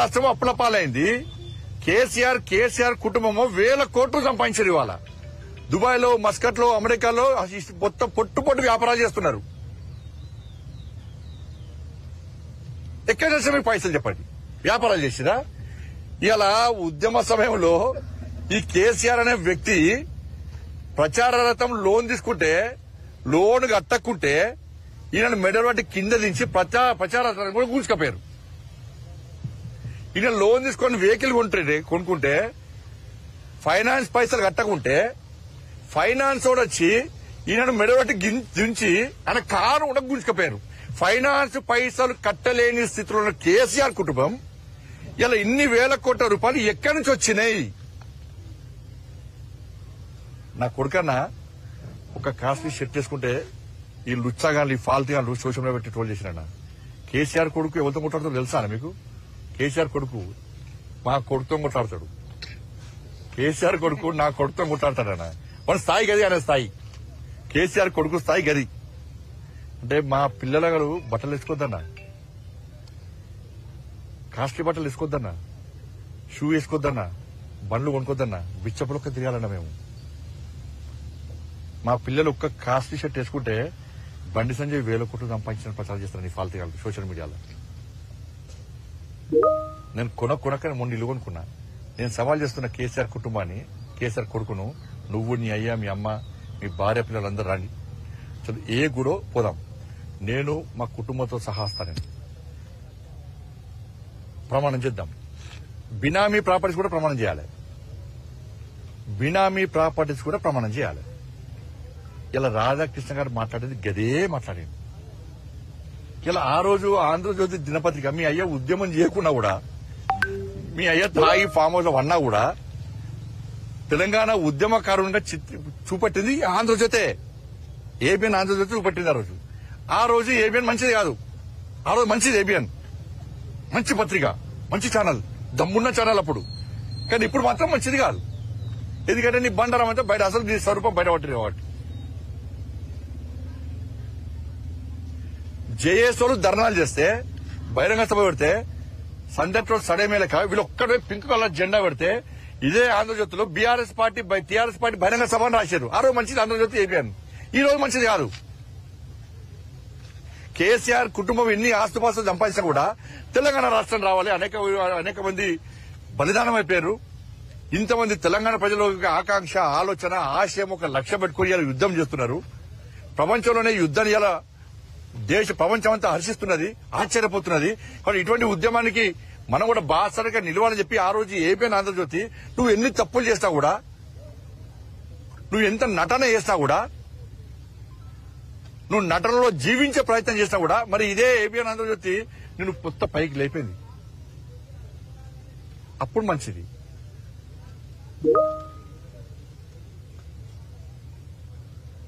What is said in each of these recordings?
రాష్ట్రం అప్పుల పాలైంది. కేసీఆర్ కుటుంబము 1000 కోట్లు సంపాదించారు. ఇవాళ దుబాయ్ లో, మస్కట్ లో, అమెరికాలో మొత్తం పొట్టు వ్యాపారాలు చేస్తున్నారు. ఎక్కడ చేస్తే మీకు పైసలు చెప్పండి? వ్యాపారాలు చేసిరా? ఇలా ఉద్యమ సమయంలో ఈ కేసీఆర్ అనే వ్యక్తి ప్రచార రథం లోన్ తీసుకుంటే, లోన్ కట్టకుంటే ఈయన మెడల్ బట్టి కింద దించి ప్రచార రథాన్ని కూడా కూర్చుకపోయారు. ఈయన లోన్ తీసుకొని వెహికల్ కొనుక్కుంటే ఫైనాన్స్ పైసలు కట్టకుంటే ఫైనాన్స్ కూడా వచ్చి ఈయన మెడల్ బట్టి దించి ఆయన కారు కూడా గుంజుకపోయారు. ఫైనాన్స్ పైసలు కట్టలేని స్థితిలో ఉన్న కేసీఆర్ కుటుంబం ఇలా ఇన్ని 1000 కోట్ల రూపాయలు ఎక్కడి నుంచి వచ్చినాయి? నా కొడుకన్నా ఒక కాస్ట్లీ షర్ట్ వేసుకుంటే ఈ లుచ్చాగాళ్ళు, ఈ ఫాల్తీగాళ్ళు సోషల్ మీడియా పెట్టి ట్రోల్ చేసినా. కేసీఆర్ కొడుకు ఎవరితో కొట్లాడుతాడో తెలుసా మీకు? కేసీఆర్ కొడుకు మా కొడుకుతో కొట్లాడతాడు. కేసీఆర్ కొడుకు నా కొడుకుతో కొట్లాడతాడన్న. మన స్థాయి గది, అనే స్థాయి. కేసీఆర్ కొడుకు స్థాయి గది. అంటే మా పిల్లల గారు బట్టలు వేసుకోవద్దన్నా, కాస్ట్లీ బట్టలు వేసుకోవద్దన్నా, షూ వేసుకోవద్దన్నా, బండ్లు కొనుక్కోద్దన్నా, బిచ్చపులొక్క తిరగాలన్నా మేము. మా పిల్లలు ఒక్క కాస్ట్లీ షర్ట్ వేసుకుంటే బండి సంజయ్ 1000 కోట్లు సంపాదించిన ప్రచారం చేస్తాను ఈ ఫాల్తీగాళ్ళు సోషల్ మీడియాలో. నేను కొనక్కని మొన్న ఇల్లు కొనుక్కున్నా. నేను సవాల్ చేస్తున్న కేసీఆర్ కుటుంబాన్ని, కేసీఆర్ కొడుకును, నువ్వు, నీ అయ్యా, మీ అమ్మ, మీ భార్య, పిల్లలందరూ రండి, ఏ గుడో పోదాం. నేను మా కుటుంబంతో సహా వస్తానని ప్రమాణం చేద్దాం. బినామీ ప్రాపర్టీస్ కూడా ప్రమాణం చేయాలి. ఇలా రాధాకృష్ణ గారు మాట్లాడేది గదే మాట్లాడింది. ఇలా ఆ రోజు ఆంధ్రజ్యోతి దినపత్రిక మీ అయ్య ఉద్యమం చేయకుండా కూడా, మీ అయ్య తాగి ఫామ్ హౌస్ అన్నా కూడా తెలంగాణ ఉద్యమకారునిగా చూపట్టింది ఆంధ్రజ్యోతే. ఏబిఎన్ ఆంధ్రజ్యోతి చూపట్టింది ఆ రోజు ఏబిఎన్ మంచిది కాదు. ఆ రోజు మంచిది ఏబిఎన్, మంచి పత్రిక, మంచి ఛానల్, దమ్మున్న ఛానల్ అప్పుడు. కానీ ఇప్పుడు మాత్రం మంచిది కాదు. ఎందుకంటే నీ బండారం అంటే బయట అసలు నీ స్వరూపం బయటపట్టింది కాబట్టి. జేఏసోలు ధర్నాలు చేస్తే, బహిరంగ సభ పెడితే, సందట్లో సడేమేలక వీళ్ళు ఒక్కడే పింక్ కలర్ జెండా పెడితే ఇదే ఆంధ్రజ్యోతిలో టీఆర్ఎస్ పార్టీ బహిరంగ సభ అని రాశారు. ఆ రోజు మంచిది ఆంధ్రజ్యోతి ఏబిఎన్. ఈ రోజు మంచిది కాదు. కేసీఆర్ కుటుంబం ఎన్ని ఆస్తుపాస్తులు సంపాదించినా కూడా తెలంగాణ రాష్ట్రం రావాలి, అనేక మంది బలిదానం అయిపోయారు. ఇంతమంది తెలంగాణ ప్రజల ఆకాంక్ష, ఆలోచన, ఆశయం ఒక లక్ష్యం పెట్టుకుని ఇలా యుద్దం చేస్తున్నారు. ప్రపంచంలోనే యుద్ధాన్ని ఇలా ప్రపంచం అంతా హర్షిస్తున్నది, ఆశ్చర్యపోతున్నది. కానీ ఇటువంటి ఉద్యమానికి మనం కూడా బాసరగా నిలవాలని చెప్పి ఆ రోజు ఏబిఎన్ ఆంధ్రజ్యోతి, నువ్వు ఎన్ని తప్పులు చేస్తా కూడా, నువ్వు ఎంత నటన చేస్తా కూడా, నువ్వు నటనలో జీవించే ప్రయత్నం చేసినా కూడా, మరి ఇదే ఏబిఎన్ ఆంధ్రజ్యోతి నిన్ను కొత్త పైకి లేపింది. అప్పుడు మంచిది.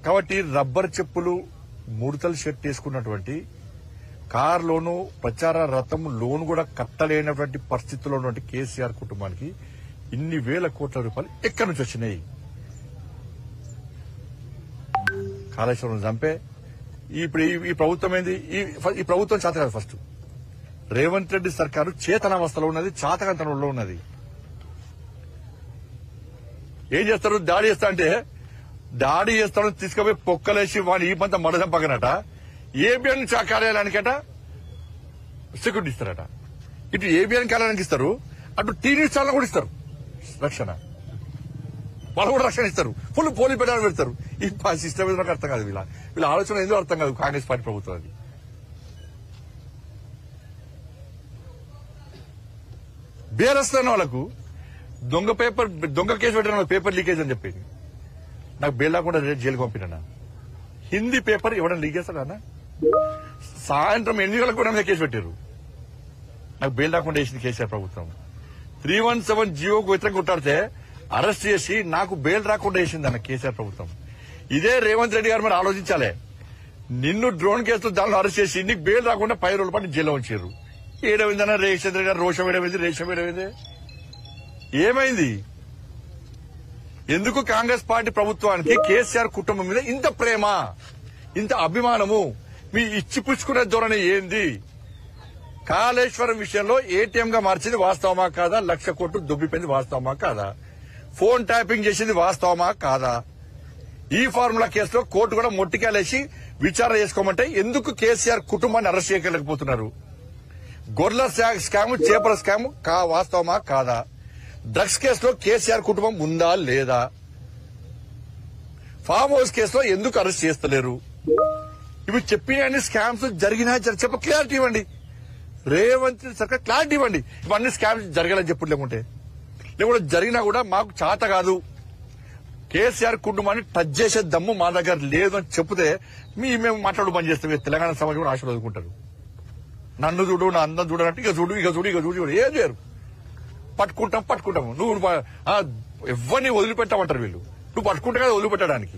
కాబట్టి రబ్బర్ చెప్పులు, ముడతలు షర్ట్ వేసుకున్నటువంటి, కారులోను ప్రచార రథం లోను కూడా కట్టలేనటువంటి పరిస్థితుల్లో ఉన్నటువంటి కేసీఆర్ కుటుంబానికి ఇన్ని 1000 కోట్ల రూపాయలు ఎక్కడి నుంచి వచ్చినాయి? కాళేశ్వరం చంపే ఇప్పుడు ఈ ప్రభుత్వం ఏంది? ఈ ప్రభుత్వం చేత కాదు. ఫస్ట్ రేవంత్ రెడ్డి సర్కారు చేతనావస్థలో ఉన్నది, చాతకంతనంలో ఉన్నది. ఏం చేస్తారు? దాడి చేస్తా అంటే దాడి చేస్తాడని తీసుకుపోయి పొక్కలేసి వాడిని ఈ పంత మడదంపగనట. ఏబిఎన్ కార్యాలయానికట సెక్యూరిటీ ఇస్తారట. ఇటు ఏబిఎన్ కార్యాలయానికి ఇస్తారు, అటు టీవీ ఛానల్ కూడా ఇస్తారు రక్షణ. వాళ్ళు కూడా రక్షణ ఇస్తారు, ఫుల్ పోలీస్ పెట్టాలని పెడతారు. ఈ సిస్టమ్ ఏదో నాకు అర్థం కాదు. వీళ్ళ ఆలోచన ఎందుకు అర్థం కాదు కాంగ్రెస్ పార్టీ ప్రభుత్వం. అది బేరస్తున్న వాళ్ళకు దొంగ కేసు పెట్టిన పేపర్ లీకేజ్ అని చెప్పేది. నాకు బెయిల్ లేకుండా జైలుకి పంపినా. హిందీ పేపర్ ఇవ్వడం లీక్ చేస్తాడన్నా. సాయంత్రం 8 గంటలకు కూడా మీద కేసు పెట్టారు. నాకు బెయిల్ లేకుండా వేసింది కేసీఆర్ ప్రభుత్వం. 317 జీవోకు వ్యతిరేకంగా కొట్టాడితే అరెస్ట్ చేసి నాకు బెయిల్ రాకుండా వేసింది అన్న కేసీఆర్ ప్రభుత్వం. ఇదే రేవంత్ రెడ్డి గారు మరి ఆలోచించాలి. నిన్ను డ్రోన్ కేసులో దానిలో అరెస్ట్ చేసి నీకు బెయిల్ రాకుండా 10 రోజుల పాటు జైల్లో ఉంచారు. ఏడవిందన్న రేవంత్ గారు రోషం ఏడవింది, రేషం ఏడవింది. ఏమైంది? ఎందుకు కాంగ్రెస్ పార్టీ ప్రభుత్వానికి కేసీఆర్ కుటుంబం మీద ఇంత ప్రేమ, ఇంత అభిమానము? మీ ఇచ్చిపుచ్చుకునే ధోరణి ఏంది? కాళేశ్వరం విషయంలో ఏటీఎం గా మార్చింది వాస్తవమా కాదా? 1,00,000 కోట్లు దొబ్బిపోయింది వాస్తవమా కాదా? ఫోన్ ట్యాపింగ్ చేసింది వాస్తవమా కాదా? ఈ ఫార్ములా కేసులో కోర్టు కూడా మొట్టికాలేసి విచారణ చేసుకోమంటే ఎందుకు కేసీఆర్ కుటుంబాన్ని అరెస్ట్ చేయలేకపోతున్నారు? గొర్రెల స్కామ్, చేపల స్కామ్ వాస్తవమా కాదా? డ్రగ్స్ కేసులో కేసీఆర్ కుటుంబం ఉందా లేదా? ఫామ్ హౌస్ కేసులో ఎందుకు అరెస్ట్ చేస్తలేరు? ఇవి చెప్పిన స్కామ్స్ జరిగినా చెప్ప క్లారిటీ ఇవ్వండి. రేవంత్ సర్కార్ క్లారిటీ ఇవ్వండి. ఇవన్నీ స్కామ్స్ జరగాలని చెప్పు, లేకుంటే జరిగినా కూడా మాకు చేత కాదు, కేసీఆర్ కుటుంబాన్ని టచ్ చేసే దమ్ము మా దగ్గర లేదు అని చెప్తే మేము మాట్లాడు బంద్ చేస్తాం. తెలంగాణ సమాజం కూడా ఆశలు వదులుకుంటారు. నన్ను చూడు, నా అందం చూడనంటే ఇక చూడు ఏం చేయరు. పట్టుకుంటాం. నువ్వు ఎవరిని వదిలిపెట్టామంటారు వీళ్ళు. నువ్వు పట్టుకుంటే కదా వదిలిపెట్టడానికి.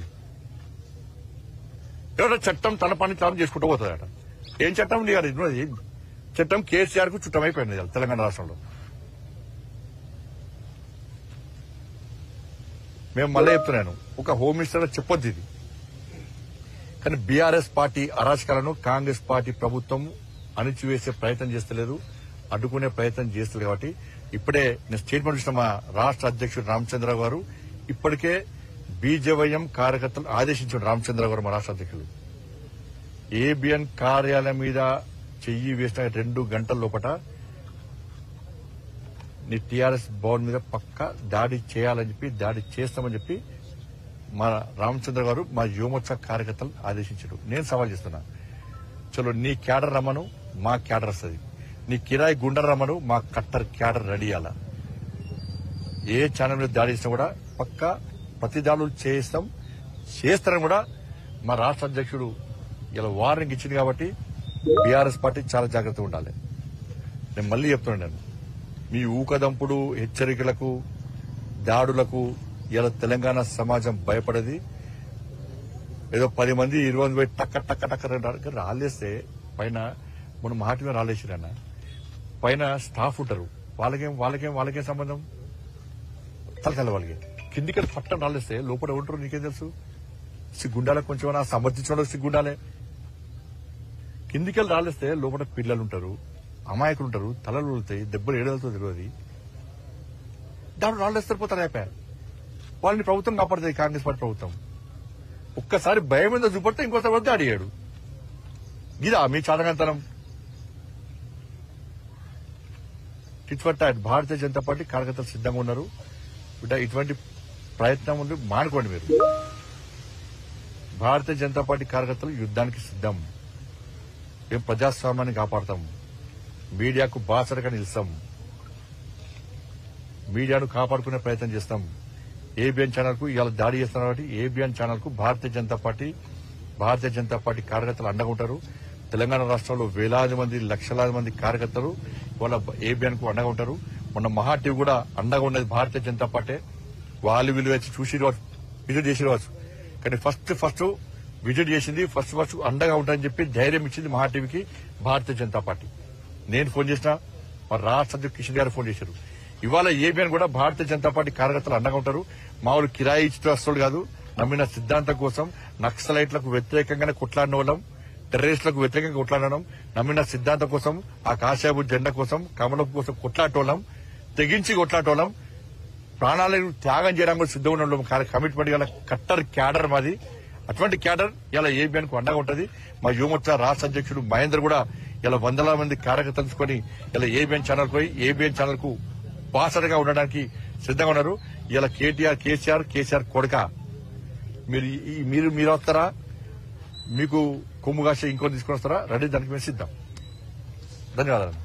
ఎవరైనా చట్టం తన పని తాను చేసుకుంటూ పోతుందట. ఏం చట్టం నీ చట్టం కేసీఆర్ కు చుట్టమైపోయింది తెలంగాణ రాష్ట్రంలో. మేము మళ్ళీ చెప్తున్నాను, ఒక హోమ్ మినిస్టర్ చెప్పొద్దు ఇది. కానీ బీఆర్ఎస్ పార్టీ అరాచకాలను కాంగ్రెస్ పార్టీ ప్రభుత్వం అణిచివేసే ప్రయత్నం చేస్తలేదు, అడ్డుకునే ప్రయత్నం చేస్తుంది. కాబట్టి ఇప్పుడే నేను స్టేట్మెంట్ ఇచ్చిన మా రాష్ట్ర అధ్యక్షుడు రామచంద్రరావు గారు ఇప్పటికే బీజేవైఎం కార్యకర్తలు ఆదేశించారు. రామచంద్రరావు గారు మా రాష్ట్ర అధ్యక్షులు ఏబిఎన్ కార్యాలయం మీద చెయ్యి వేసిన 2 గంటల లోపల నీ టీఆర్ఎస్ భవన్ మీద పక్క దాడి చేయాలని చెప్పి, దాడి చేస్తామని చెప్పి మా రామచంద్ర గారు మా యువమోర్చా కార్యకర్తలు ఆదేశించారు. నేను సవాల్ చేస్తున్నా, చలో నీ క్యాడర్ రమ్మను, మా క్యాడర్ వస్తుంది. నీ కిరాయి గుండె రమ్మను, మా కట్టర్ క్యాడర్ రెడీ అయ్యాల. ఏ ఛానల్ మీద దాడి చేసినా కూడా పక్క ప్రతి దాడులు చేస్తారని కూడా మా రాష్ట్ర అధ్యక్షుడు ఇలా వార్నింగ్ ఇచ్చింది. కాబట్టి బీఆర్ఎస్ పార్టీ చాలా జాగ్రత్తగా ఉండాలి. నేను మళ్లీ చెప్తున్నాను, మీ ఊకదంపుడు హెచ్చరికలకు, దాడులకు ఇలా తెలంగాణ సమాజం భయపడేది. ఏదో 10 మంది 20 మంది పోయి టక్క రాలేస్తే పైన మనం మాట మీద రాలేసిరన్న పైన స్టాఫ్ ఉంటారు, వాళ్ళకేం సంబంధం? తలకాల వాళ్ళకి కిందికి పట్టం రాలేస్తే లోపల ఉంటారు, నీకేం తెలుసు? సిగ్గుండాలే, కొంచెం సమర్థించడం సిగ్గుండాలే. కిందికెళ్ళి రాలేస్తే లోపల పిల్లలు ఉంటారు, అమాయకులు ఉంటారు, తలలు వెళ్తాయి, దెబ్బలు ఏడలతో తెలియదు. దాంట్లో రాళ్ళేస్తారు, పోతారు. అయిపోయా వాళ్ళని ప్రభుత్వం కాపాడుతుంది, కాంగ్రెస్ పార్టీ ప్రభుత్వం. ఒక్కసారి భయం మీద చూపడితే ఇంకోసారి వద్ద అడిగాడు. ఇదా మీ చాదగంతనం? భారతీయ జనతా పార్టీ కార్యకర్తలు సిద్ధంగా ఉన్నారు. ఇటువంటి ప్రయత్నం ఉండి మానుకోండి మీరు. భారతీయ జనతా పార్టీ కార్యకర్తలు యుద్ధానికి సిద్ధం. మేము ప్రజాస్వామ్యాన్ని కాపాడతాం, మీడియాకు బాసటగా నిలుస్తాం, మీడియాను కాపాడుకునే ప్రయత్నం చేస్తాం. ఏబిఎన్ ఛానల్ కు ఇవాళ దాడి చేస్తున్నారు కాబట్టి ఏబిఎన్ ఛానల్ కు భారతీయ జనతా పార్టీ కార్యకర్తలు అండగా ఉంటారు. తెలంగాణ రాష్ట్రంలో వేలాది మంది, లక్షలాది మంది కార్యకర్తలు ఇవాళ ఏబిఎన్ కు అండగా ఉంటారు. మొన్న మహా టీవీ కూడా అండగా ఉన్నది భారతీయ జనతా పార్టీ. వాళ్ళు వీళ్ళు వచ్చి చూసి విజిట్ చేసిరవచ్చు. కానీ ఫస్ట్ విజిట్ చేసింది, ఫస్ట్ అండగా ఉంటారని చెప్పి ధైర్యం ఇచ్చింది మహా టీవీకి భారతీయ జనతా పార్టీ. నేను ఫోన్ చేసిన, మా రాష్ట్ర అధ్యక్షుడు కిషన్ గారు ఫోన్ చేశారు. ఇవాళ ఏబిఎన్ కూడా భారతీయ జనతా పార్టీ కార్యకర్తలు అండగా ఉంటారు. మామూలు కిరాయి ఇచ్చేస్తులు కాదు, నమ్మిన సిద్ధాంతం కోసం నక్సలైట్లకు వ్యతిరేకంగానే కొట్లాడిన వాళ్ళం, టెర్రరిస్టులకు వ్యతిరేకంగా కొట్లాడడం, నమ్మిన సిద్ధాంతం కోసం, ఆ కాషాయపు జెండా కోసం, కమలం కోసం కొట్లాటోళ్ళం, తెగించి కొట్లాటోళ్ళం, ప్రాణాలను త్యాగం చేయడానికి కూడా సిద్ధంగా ఉండడం కమిట్మెంట్ గల కట్టర్ క్యాడర్ మాది. అటువంటి క్యాడర్ ఇలా ఏబిఎన్ కు అండగా ఉంటుంది. మా యువమోర్చా రాష్ట్ర అధ్యక్షుడు మహేందర్ కూడా ఇలా వందల మంది కార్యకర్తలుకొని ఇలా ఏబిఎన్ ఛానల్ పోయి ఏబిఎన్ ఛానల్ కు బాసటగా ఉండడానికి సిద్ధంగా ఉన్నారు. ఇలా కేసీఆర్ కొడక మీరు వస్తారా? మీకు కొమ్ము కాసే ఇంకొని తీసుకొని వస్తారా? రెడీ, దానికి మేము సిద్ధం. ధన్యవాదాలు.